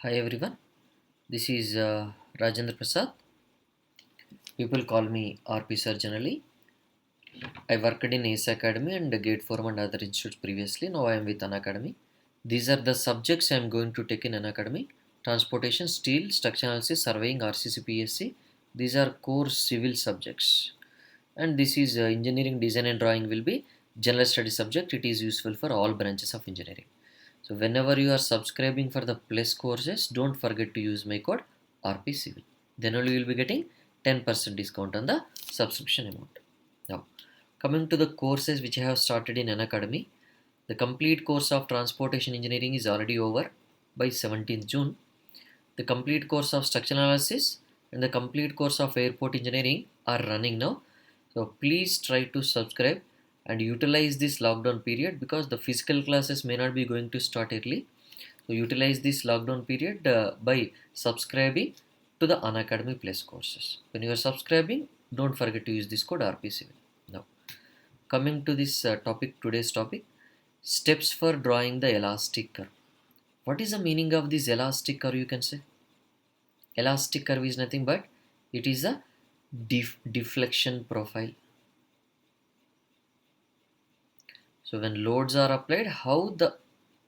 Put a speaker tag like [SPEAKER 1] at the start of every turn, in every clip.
[SPEAKER 1] Hi everyone, this is Rajendra Prasd. People call me RP Sir generally. I worked in ACE Academy and Gate Forum and other institutes previously. Now I am with An Academy. These are the subjects I am going to take in An Academy: Transportation, Steel, Structural Analysis, Surveying, RCCPSC. These are core civil subjects. And this is Engineering, Design and Drawing will be General Study subject. It is useful for all branches of engineering. So whenever you are subscribing for the plus courses, don't forget to use my code RP Civil. Then only you will be getting 10% discount on the subscription amount. Now, coming to the courses which I have started in Unacademy, the complete course of Transportation Engineering is already over by 17th June. The complete course of Structural Analysis and the complete course of Airport Engineering are running now. So please try to subscribe and utilize this lockdown period because the physical classes may not be going to start early. So utilize this lockdown period by subscribing to the Unacademy Plus courses. When you are subscribing, don't forget to use this code RP7. Now, coming to this today's topic, steps for drawing the elastic curve. What is the meaning of this elastic curve? You can say elastic curve is nothing but it is a deflection profile. So when loads are applied, how the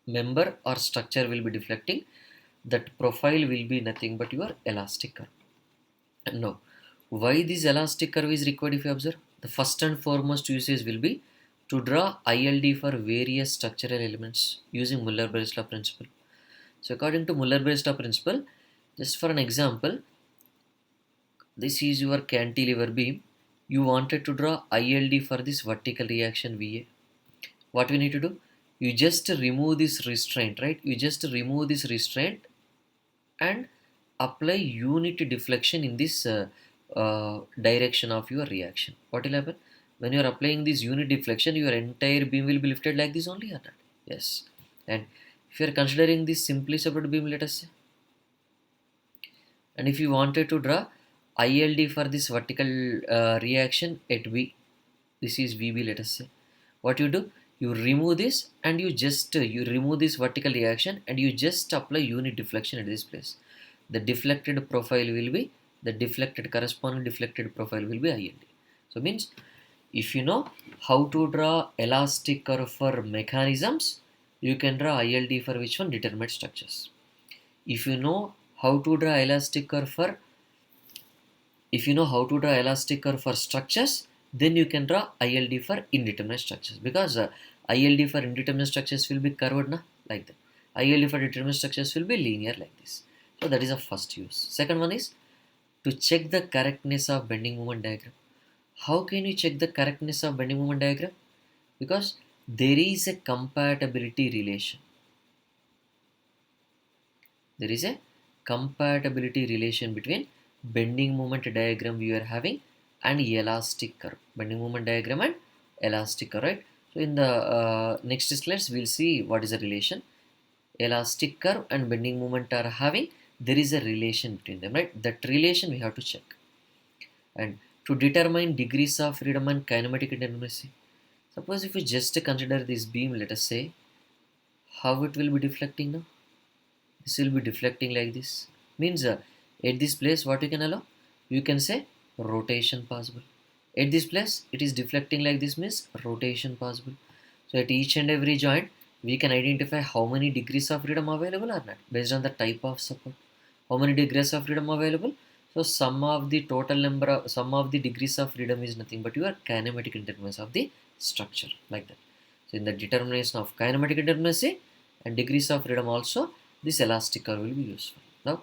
[SPEAKER 1] member or structure will be deflecting, that profile will be nothing but your elastic curve. And now, why this elastic curve is required if you observe? The first and foremost usage will be to draw ILD for various structural elements using Muller-Bell's law principle. So according to Muller-Bell's law principle, just for an example, this is your cantilever beam. You wanted to draw ILD for this vertical reaction VA. What we need to do? You just remove this restraint, right? You just remove this restraint and apply unit deflection in this direction of your reaction. What will happen? When you are applying this unit deflection, your entire beam will be lifted like this only or not? Yes. And if you are considering this simply separate beam, let us say, and if you wanted to draw ILD for this vertical reaction at V, this is VB, let us say, what you do? You remove this and you remove this vertical reaction and you just apply unit deflection at this place. The deflected profile will be corresponding deflected profile will be ILD. So means if you know how to draw elastic curve for mechanisms, you can draw ILD for which one? Determinate structures. If you know how to draw elastic curve for structures, then you can draw ILD for indeterminate structures, because ILD for indeterminate structures will be curved like that. ILD for determinate structures will be linear like this. So that is the first use. Second one is to check the correctness of bending moment diagram. How can you check the correctness of bending moment diagram? Because there is a compatibility relation. There is a compatibility relation between bending moment diagram we are having and elastic curve. Bending moment diagram and elastic curve, right? So in the next slides we'll see what is the relation. Elastic curve and bending moment are having, there is a relation between them, right? That relation we have to check. And to determine degrees of freedom and kinematic indeterminacy, suppose if we just consider this beam, let us say, how it will be deflecting now? This will be deflecting like this. Means at this place what you can allow? You can say rotation possible. At this place it is deflecting like this, means rotation possible. So at each and every joint we can identify how many degrees of freedom available or not based on the type of support. How many degrees of freedom available? So sum of the degrees of freedom is nothing but your kinematic indeterminacy of the structure, like that. So in the determination of kinematic indeterminacy and degrees of freedom also, this elastic curve will be useful. Now,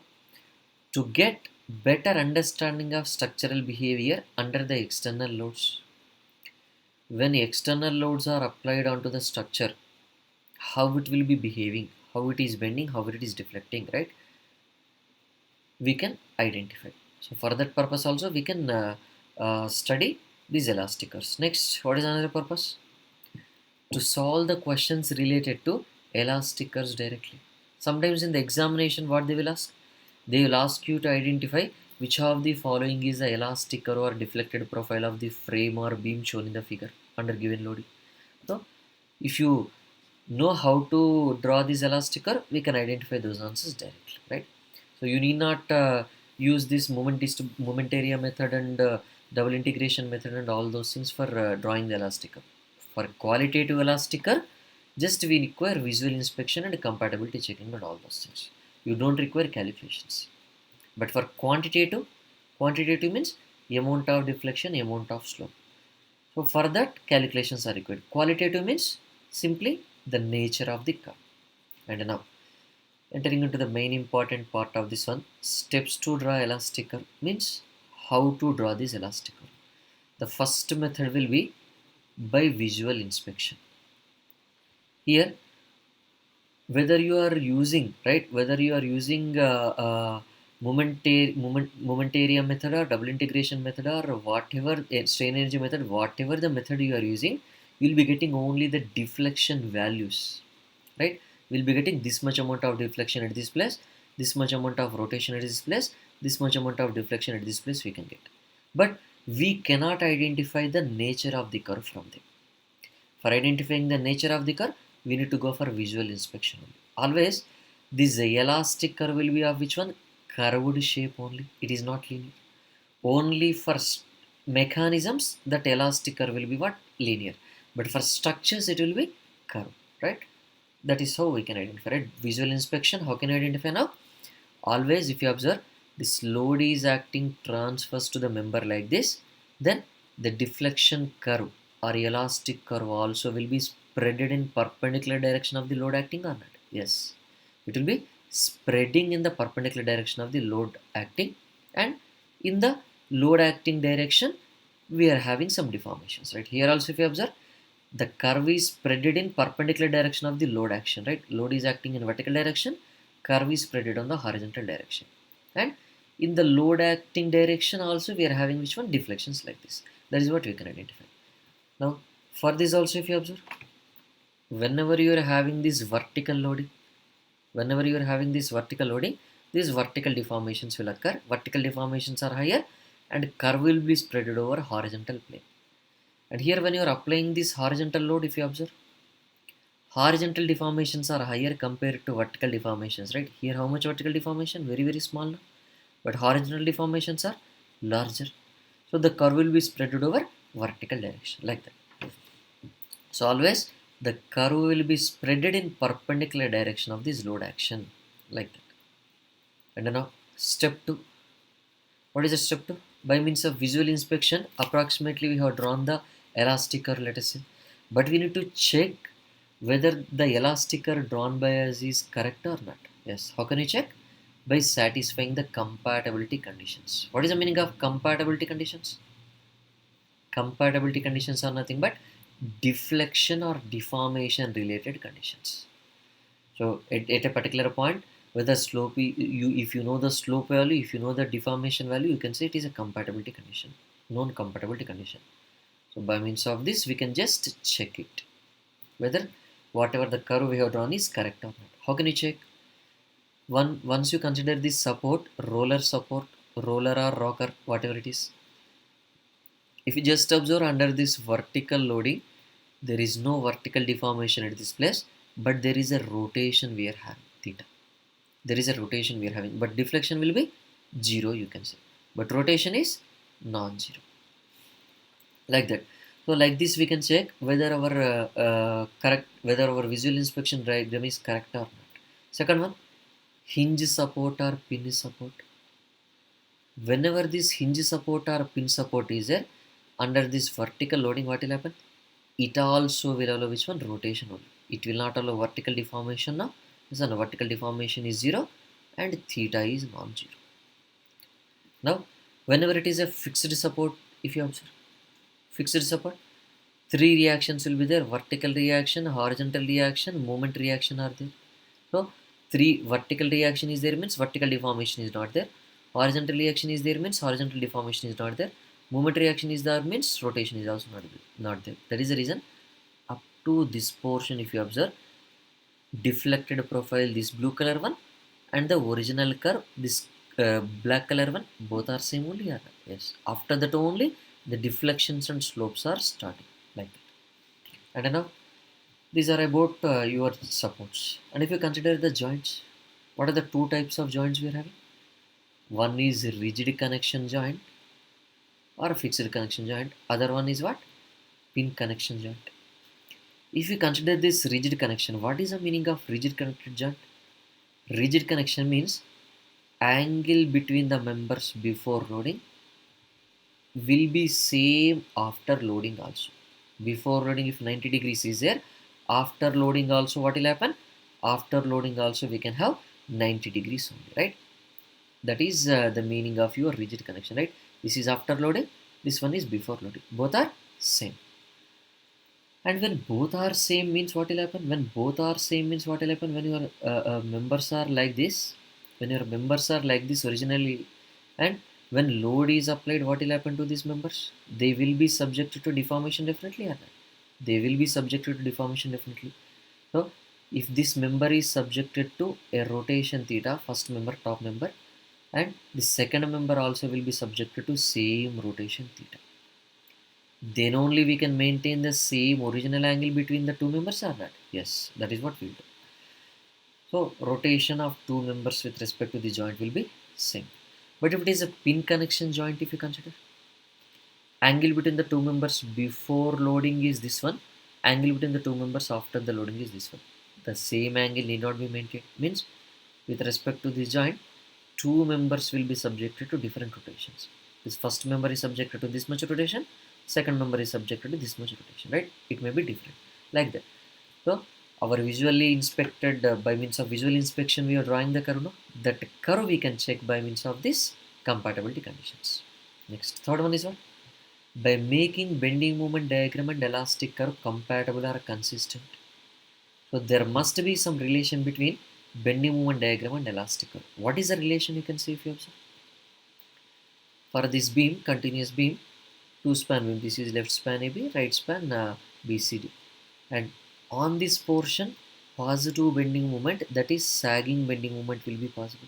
[SPEAKER 1] to get better understanding of structural behavior under the external loads, when external loads are applied onto the structure, how it will be behaving, how it is bending, how it is deflecting, right? We can identify. So for that purpose also we can study these elastic curves. Next, what is another purpose? To solve the questions related to elastic curves directly. Sometimes in the examination what they will ask? They will ask you to identify which of the following is the elastic curve or deflected profile of the frame or beam shown in the figure under given loading. So if you know how to draw this elastic curve, we can identify those answers directly, right? So you need not use this moment area method and double integration method and all those things for drawing the elastic curve. For qualitative elastic curve, just we require visual inspection and compatibility checking and all those things. You don't require calculations. But for quantitative means amount of deflection, amount of slope. So for that, calculations are required. Qualitative means simply the nature of the curve. And now, entering into the main important part of this one, steps to draw elastic curve means how to draw this elastic curve. The first method will be by visual inspection. Here, whether you are using, right, whether you are using moment area method or double integration method or whatever strain energy method, whatever the method you are using, you'll be getting only the deflection values, right? We'll be getting this much amount of deflection at this place, this much amount of rotation at this place, this much amount of deflection at this place we can get, but we cannot identify the nature of the curve from them. For identifying the nature of the curve, we need to go for visual inspection only. Always, this elastic curve will be of which one? Curved shape only. It is not linear. Only for mechanisms, that elastic curve will be what? Linear. But for structures, it will be curved, right? That is how we can identify, right? Visual inspection, how can I identify now? Always, if you observe, this load is acting transverse to the member like this, then the deflection curve or elastic curve also will be spreaded in perpendicular direction of the load acting or not? Yes, it will be spreading in the perpendicular direction of the load acting, and in the load acting direction we are having some deformations, right? Here also if you observe, the curve is spreaded in perpendicular direction of the load action, right? Load is acting in vertical direction, curve is spreaded on the horizontal direction, and in the load acting direction also we are having which one? Deflections like this. That is what we can identify. Now for this also if you observe, whenever you are having this vertical loading, whenever you are having this vertical loading, these vertical deformations will occur. Vertical deformations are higher and curve will be spreaded over horizontal plane. And here when you are applying this horizontal load, if you observe, horizontal deformations are higher compared to vertical deformations, right? Here how much vertical deformation? Very very small now. But horizontal deformations are larger. So the curve will be spreaded over vertical direction like that. So always the curve will be spreaded in perpendicular direction of this load action like that. And now step 2. What is the step 2? By means of visual inspection, approximately we have drawn the elastic curve, let us say. But we need to check whether the elastic curve drawn by us is correct or not. Yes. How can we check? By satisfying the compatibility conditions. What is the meaning of compatibility conditions? Compatibility conditions are nothing but deflection or deformation related conditions. So at a particular point, whether slope you if you know the slope value, if you know the deformation value, you can say it is a compatibility condition, known compatibility condition. So by means of this, we can just check it whether whatever the curve we have drawn is correct or not. How can you check? Once you consider this support, roller or rocker, whatever it is. If you just observe under this vertical loading, there is no vertical deformation at this place, but there is a rotation we are having, theta. There is a rotation we are having, but deflection will be 0, you can say. But rotation is non-zero. Like that. So like this we can check whether our whether our visual inspection diagram is correct or not. Second one, hinge support or pin support. Whenever this hinge support or pin support is there, under this vertical loading, what will happen? It also will allow which one? Rotation only. It will not allow vertical deformation now. So vertical deformation is 0 and theta is non-zero. Now, whenever it is a fixed support, if you observe, fixed support, 3 reactions will be there: vertical reaction, horizontal reaction, moment reaction are there. So 3 vertical reaction is there means vertical deformation is not there. Horizontal reaction is there means horizontal deformation is not there. Moment reaction is there means rotation is also not there. That is the reason up to this portion, if you observe, deflected profile, this blue color one, and the original curve, this black color one, both are same only or not? Yes. After that only the deflections and slopes are starting like that. And now These are about your supports. And if you consider the joints, what are the two types of joints we are having? One is rigid connection joint or a fixed connection joint. Other one is what? Pin connection joint. If you consider this rigid connection, what is the meaning of rigid connected joint? Rigid connection means angle between the members before loading will be same after loading also. Before loading, if 90 degrees is there, after loading also what will happen? After loading also we can have 90 degrees only, right? That is the meaning of your rigid connection, right? This is after loading, this one is before loading. Both are same. And when both are same means what will happen? When both are same means what will happen? When your members are like this, when your members are like this originally, and when load is applied, what will happen to these members? They will be subjected to deformation definitely or not? They will be subjected to deformation definitely. So if this member is subjected to a rotation theta, first member, top member, and the second member also will be subjected to same rotation theta, then only we can maintain the same original angle between the two members or not? Yes, that is what we do. So rotation of two members with respect to the joint will be same. But if it is a pin connection joint, if you consider, angle between the two members before loading is this one, angle between the two members after the loading is this one. The same angle need not be maintained. Means with respect to this joint, two members will be subjected to different rotations. This first member is subjected to this much rotation, second member is subjected to this much rotation, right? It may be different like that. So our visually inspected by means of visual inspection we are drawing the curve. No? That curve we can check by means of this compatibility conditions. Next, third one is what? By making bending moment diagram and elastic curve compatible or consistent. So there must be some relation between bending moment diagram and elastic curve. What is the relation you can see if you observe? For this beam, continuous beam, two span beam, this is left span AB, right span BCD. And on this portion, positive bending moment, that is sagging bending moment will be possible.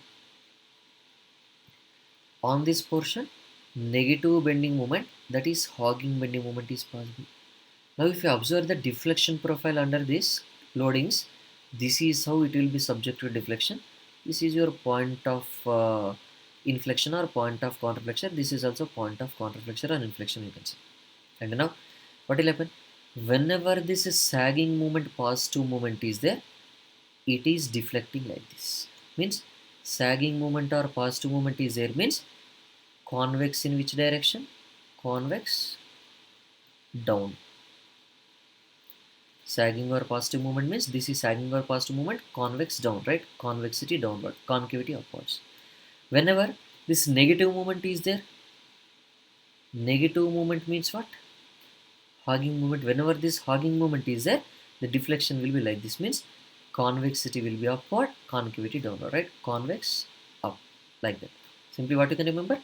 [SPEAKER 1] On this portion, negative bending moment, that is hogging bending moment is possible. Now if you observe the deflection profile under this loadings, this is how it will be subject to deflection. This is your point of inflection or point of counterflexion. This is also point of counterflexion and inflection, you can see. And now what will happen? Whenever this is sagging moment, positive moment is there, it is deflecting like this. Means sagging moment or positive moment is there means convex in which direction? Convex down. Sagging or positive movement means this is sagging or positive movement, convex down, right? Convexity downward, concavity upwards. Whenever this negative movement is there, negative movement means what? Hogging movement. Whenever this hogging movement is there, the deflection will be like this, means convexity will be upward, concavity downward, right? Convex up, like that. Simply what you can remember?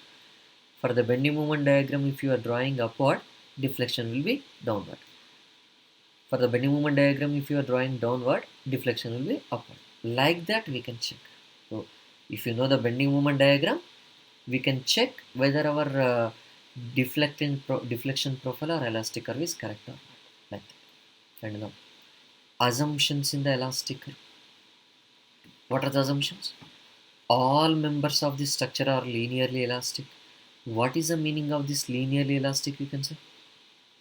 [SPEAKER 1] For the bending moment diagram, if you are drawing upward, deflection will be downward. For the bending moment diagram, if you are drawing downward, deflection will be upward. Like that we can check. So if you know the bending moment diagram, we can check whether our deflection profile or elastic curve is correct or not. Like that. And now assumptions in the elastic curve. What are the assumptions? All members of this structure are linearly elastic. What is the meaning of this linearly elastic, you can say?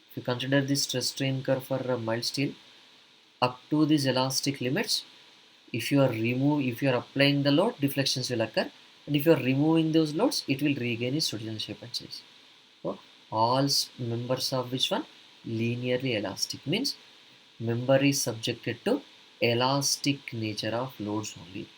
[SPEAKER 1] If you consider this stress strain curve for a mild steel, up to these elastic limits, if you are applying the load, deflections will occur, and if you are removing those loads, it will regain its original shape and size. So all members of which one? Linearly elastic means member is subjected to elastic nature of loads only.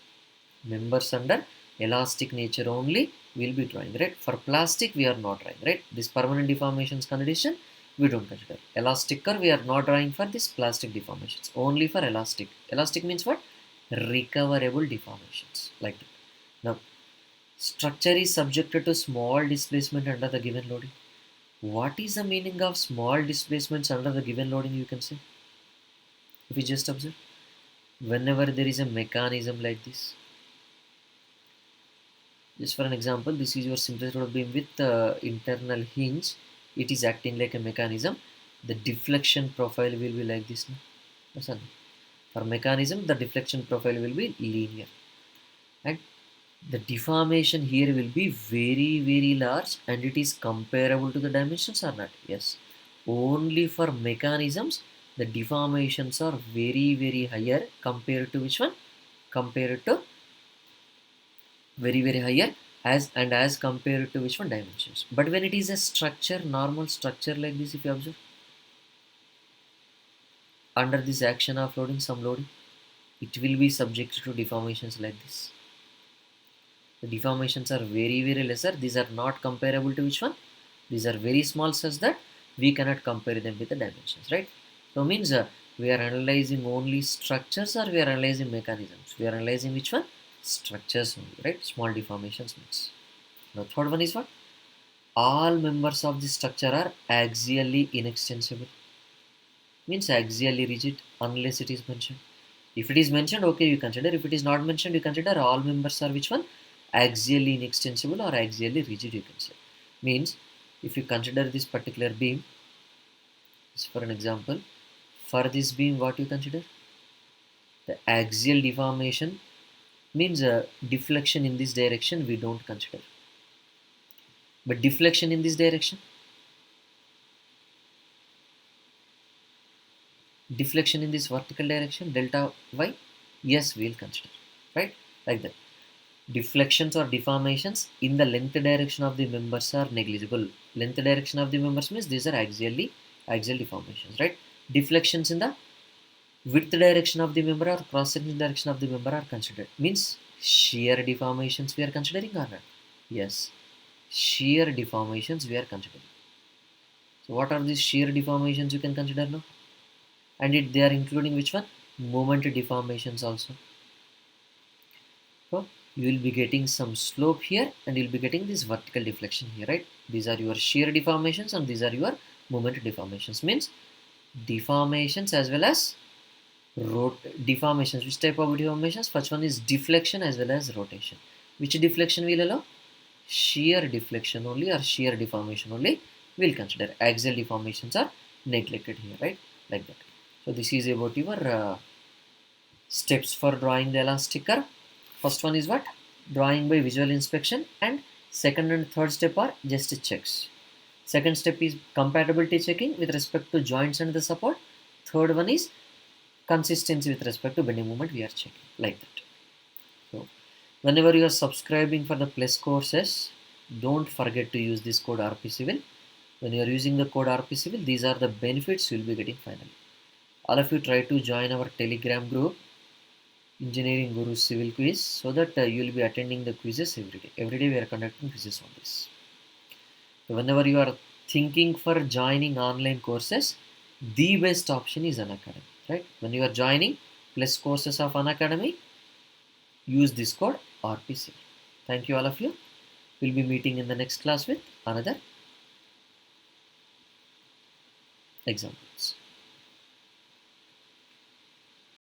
[SPEAKER 1] Members under elastic nature only will be drawing, right? For plastic we are not drawing, right? This permanent deformations condition we don't consider. Elastic curve we are not drawing for this plastic deformations, only for elastic. Elastic means what? Recoverable deformations, like that. Now structure is subjected to small displacement under the given loading. What is the meaning of small displacements under the given loading, you can say? If you just observe, whenever there is a mechanism like this, just for an example, this is your simplest rotor beam with internal hinge. It is acting like a mechanism. The deflection profile will be like this now. Listen. For mechanism, the deflection profile will be linear, and the deformation here will be very large, and it is comparable to the dimensions or not? Yes. Only for mechanisms, the deformations are very higher compared to which one? Compared to very higher as compared to which one? Dimensions. But when it is a structure, normal structure like this, if you observe, under this action of loading, some loading, it will be subject to deformations like this. The deformations are very lesser. These are not comparable to which one? These are very small such that we cannot compare them with the dimensions, right? So means we are analyzing only structures or we are analyzing mechanisms? We are analyzing which one? Structures only, right? Small deformations means. Now third one is what? All members of the structure are axially inextensible. Means axially rigid unless it is mentioned. If it is mentioned, okay, you consider. If it is not mentioned, you consider all members are which one? Axially inextensible or axially rigid, you can say. Means, if you consider this particular beam, just for an example, for this beam, what you consider? The axial deformation means deflection in this direction we don't consider. But deflection in this direction, deflection in this vertical direction, delta y, yes, we'll consider, right? Like that. Deflections or deformations in the length direction of the members are negligible. Length direction of the members means these are axial deformations, right? Deflections in the width direction of the member or cross section direction of the member are considered. Means shear deformations we are considering or not? Yes, shear deformations we are considering. So what are these shear deformations you can consider now? And they are including which one? Moment deformations also. So you will be getting some slope here and you'll be getting this vertical deflection here, right? These are your shear deformations and these are your moment deformations. Means deformations as well as deformations. Which type of deformations? First one is deflection as well as rotation. Which deflection will allow? Shear deflection only or shear deformation only will consider. Axial deformations are neglected here, right? Like that. So this is about your steps for drawing the elastic curve. First one is what? Drawing by visual inspection, and second and third step are just checks. Second step is compatibility checking with respect to joints and the support. Third one is consistency with respect to bending moment we are checking, like that. So whenever you are subscribing for the plus courses, don't forget to use this code RP Civil. When you are using the code RP Civil, these are the benefits you will be getting finally. All of you try to join our Telegram group, Engineering Guru Civil Quiz, so that you will be attending the quizzes every day. Every day we are conducting quizzes on this. So whenever you are thinking for joining online courses, the best option is Unacademy, right? When you are joining plus courses of Unacademy, use this code RPC. Thank you all of you. We'll be meeting in the next class with another examples.